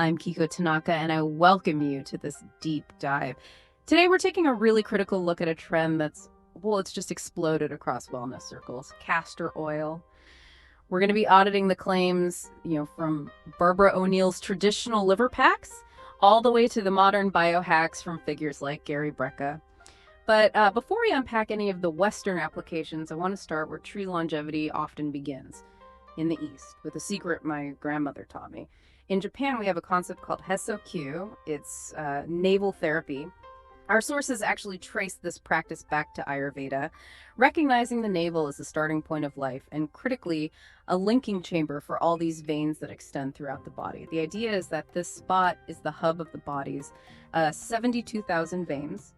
I'm Kiko Tanaka, and I welcome you to this deep dive. Today, we're taking a really critical look at a trend it's just exploded across wellness circles: castor oil. We're going to be auditing the claims, from Barbara O'Neill's traditional liver packs all the way to the modern biohacks from figures like Gary Brecka. But before we unpack any of the Western applications, I want to start where tree longevity often begins, in the East, with a secret my grandmother taught me. In Japan, we have a concept called Heso-Kyu. It's navel therapy. Our sources actually trace this practice back to Ayurveda, recognizing the navel as the starting point of life and, critically, a linking chamber for all these veins that extend throughout the body. The idea is that this spot is the hub of the body's 72,000 veins.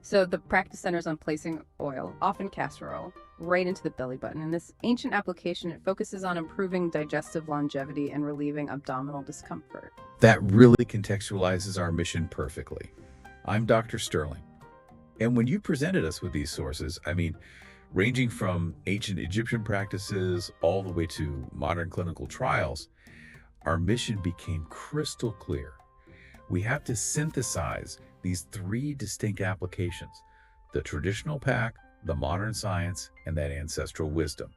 So the practice centers on placing oil, often castor oil, right into the belly button. In this ancient application, it focuses on improving digestive longevity and relieving abdominal discomfort. That really contextualizes our mission perfectly. I'm Dr. Sterling. And when you presented us with these sources, ranging from ancient Egyptian practices all the way to modern clinical trials, our mission became crystal clear. We have to synthesize these three distinct applications: the traditional pack, the modern science, and that ancestral wisdom,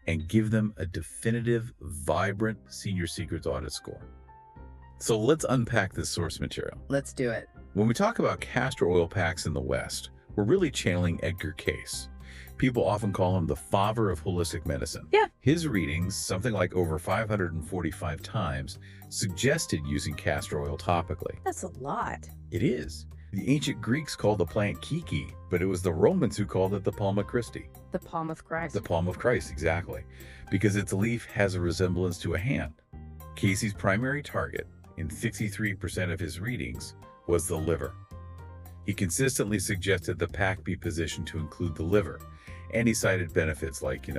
and give them a definitive, vibrant Senior Secrets audit score. So let's unpack this source material. Let's do it. When we talk about castor oil packs in the West, we're really channeling Edgar Cayce. People often call him the father of holistic medicine. Yeah. His readings, something like over 545 times, suggested using castor oil topically. That's a lot. It is. The ancient Greeks called the plant kiki, but it was the Romans who called it the palm of Christi. The palm of Christ. The palm of Christ, exactly. Because its leaf has a resemblance to a hand. Cayce's primary target, in 63% of his readings, was the liver. He consistently suggested the pack be positioned to include the liver, and he cited benefits like,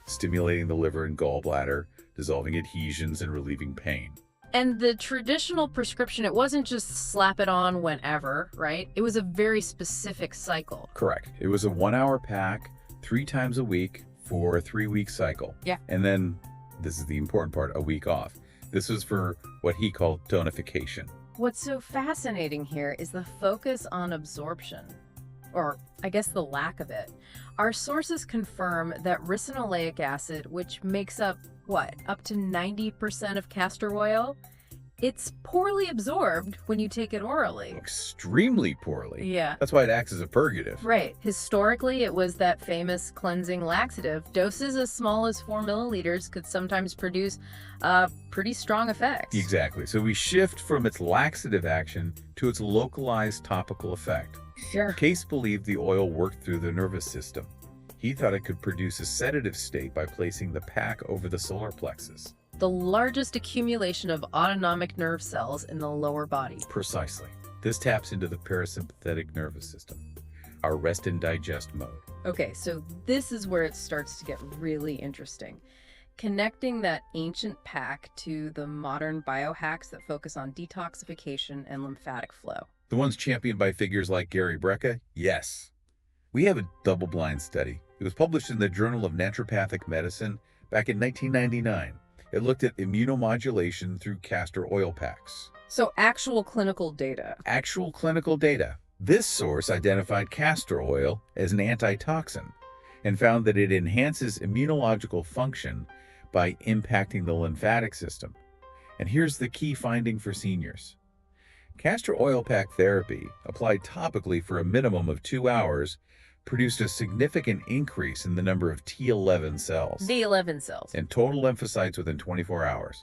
stimulating the liver and gallbladder, dissolving adhesions, and relieving pain. And the traditional prescription, it wasn't just slap it on whenever, right? It was a very specific cycle. Correct. It was a 1-hour pack, 3 times a week for a 3-week cycle. Yeah. And then, this is the important part, a week off. This was for what he called tonification. What's so fascinating here is the focus on absorption, or I guess the lack of it. Our sources confirm that ricinoleic acid, which makes up, up to 90% of castor oil, it's poorly absorbed when you take it orally. Extremely poorly. Yeah. That's why it acts as a purgative. Right. Historically, it was that famous cleansing laxative. Doses as small as 4 milliliters could sometimes produce pretty strong effects. Exactly. So we shift from its laxative action to its localized topical effect. Sure. Cayce believed the oil worked through the nervous system. He thought it could produce a sedative state by placing the pack over the solar plexus, the largest accumulation of autonomic nerve cells in the lower body. Precisely. This taps into the parasympathetic nervous system, our rest and digest mode. Okay, so this is where it starts to get really interesting. Connecting that ancient pack to the modern biohacks that focus on detoxification and lymphatic flow. The ones championed by figures like Gary Brecka? Yes. We have a double-blind study. It was published in the Journal of Naturopathic Medicine back in 1999. It looked at immunomodulation through castor oil packs. So actual clinical data. Actual clinical data. This source identified castor oil as an antitoxin and found that it enhances immunological function by impacting the lymphatic system. And here's the key finding for seniors. Castor oil pack therapy, applied topically for a minimum of 2 hours, produced a significant increase in the number of T11 cells. D11 cells. And total lymphocytes within 24 hours.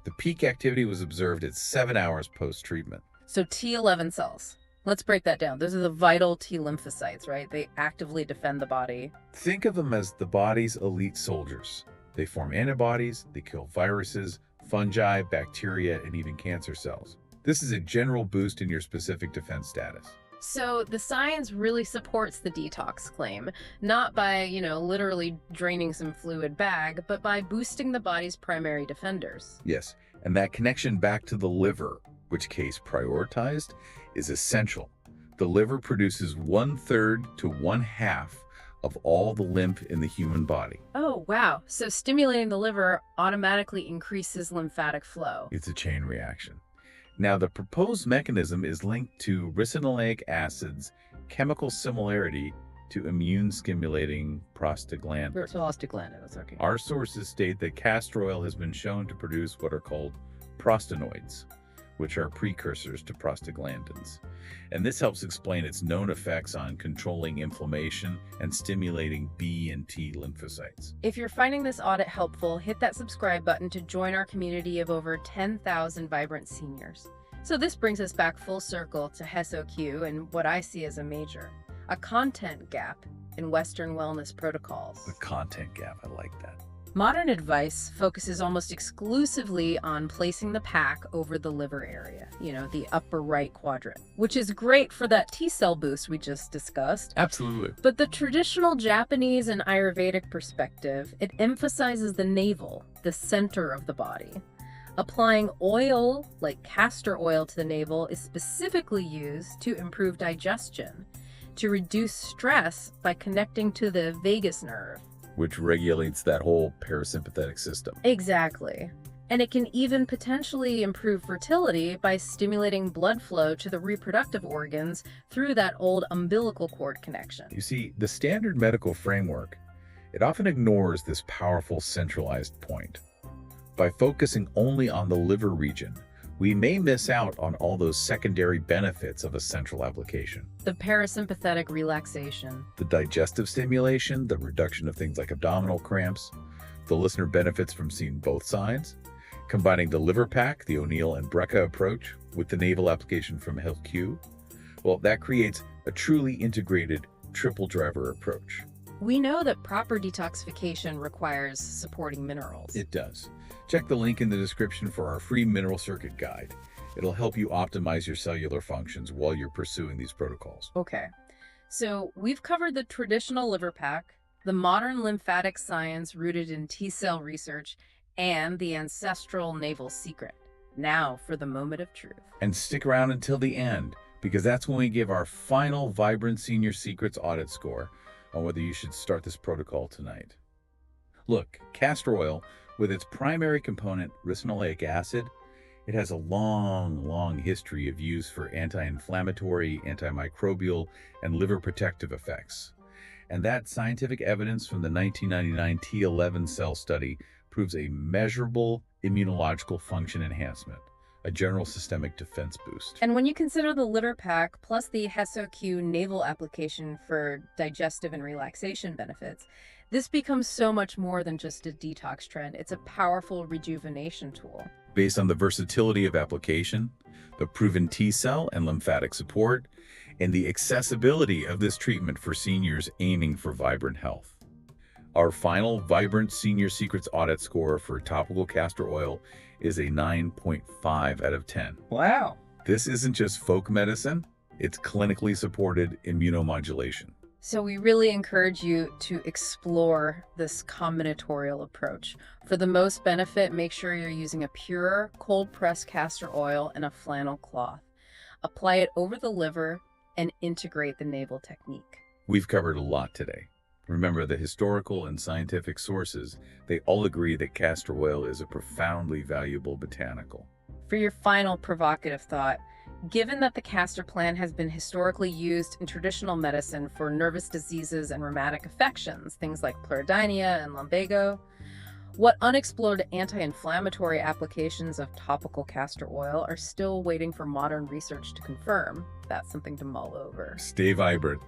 The peak activity was observed at 7 hours post-treatment. So T11 cells. Let's break that down. Those are the vital T lymphocytes, right? They actively defend the body. Think of them as the body's elite soldiers. They form antibodies, they kill viruses, fungi, bacteria, and even cancer cells. This is a general boost in your specific defense status. So the science really supports the detox claim, not by, literally draining some fluid bag, but by boosting the body's primary defenders. Yes, and that connection back to the liver, which Cayce prioritized, is essential. The liver produces 1/3 to 1/2 of all the lymph in the human body. Oh, wow. So stimulating the liver automatically increases lymphatic flow. It's a chain reaction. Now, the proposed mechanism is linked to ricinoleic acid's chemical similarity to immune-stimulating prostaglandins. Prostaglandins, okay. Our sources state that castor oil has been shown to produce what are called prostanoids, which are precursors to prostaglandins. And this helps explain its known effects on controlling inflammation and stimulating B and T lymphocytes. If you're finding this audit helpful, hit that subscribe button to join our community of over 10,000 vibrant seniors. So this brings us back full circle to Heso-Kyu and what I see as a content gap in Western wellness protocols. The content gap, I like that. Modern advice focuses almost exclusively on placing the pack over the liver area, the upper right quadrant, which is great for that T-cell boost we just discussed. Absolutely. But the traditional Japanese and Ayurvedic perspective, it emphasizes the navel, the center of the body. Applying oil, like castor oil, to the navel is specifically used to improve digestion, to reduce stress by connecting to the vagus nerve, which regulates that whole parasympathetic system. Exactly. And it can even potentially improve fertility by stimulating blood flow to the reproductive organs through that old umbilical cord connection. You see, the standard medical framework, it often ignores this powerful centralized point. By focusing only on the liver region, we may miss out on all those secondary benefits of a central application. The parasympathetic relaxation, the digestive stimulation, the reduction of things like abdominal cramps. The listener benefits from seeing both sides, combining the liver pack, the O'Neill and Brecka approach, with the navel application from Heso-Kyu. Well, that creates a truly integrated triple driver approach. We know that proper detoxification requires supporting minerals. It does. Check the link in the description for our free mineral circuit guide. It'll help you optimize your cellular functions while you're pursuing these protocols. Okay, so we've covered the traditional liver pack, the modern lymphatic science rooted in T-cell research, and the ancestral navel secret. Now for the moment of truth. And stick around until the end, because that's when we give our final Vibrant Senior Secrets audit score on whether you should start this protocol tonight. Look, castor oil, with its primary component, ricinoleic acid, it has a long history of use for anti-inflammatory, antimicrobial, and liver protective effects. And that scientific evidence from the 1999 T11 cell study proves a measurable immunological function enhancement, a general systemic defense boost. And when you consider the liver pack plus the Heso-Kyu navel application for digestive and relaxation benefits, this becomes so much more than just a detox trend. It's a powerful rejuvenation tool. Based on the versatility of application, the proven T-cell and lymphatic support, and the accessibility of this treatment for seniors aiming for vibrant health. Our final Vibrant Senior Secrets audit score for topical castor oil is a 9.5 out of 10. Wow. This isn't just folk medicine, it's clinically supported immunomodulation. So we really encourage you to explore this combinatorial approach. For the most benefit, make sure you're using a pure, cold-pressed castor oil and a flannel cloth. Apply it over the liver and integrate the navel technique. We've covered a lot today. Remember, the historical and scientific sources, they all agree that castor oil is a profoundly valuable botanical. For your final provocative thought, given that the castor plant has been historically used in traditional medicine for nervous diseases and rheumatic affections, things like pleurodynia and lumbago, what unexplored anti-inflammatory applications of topical castor oil are still waiting for modern research to confirm? That's something to mull over. Stay vibrant.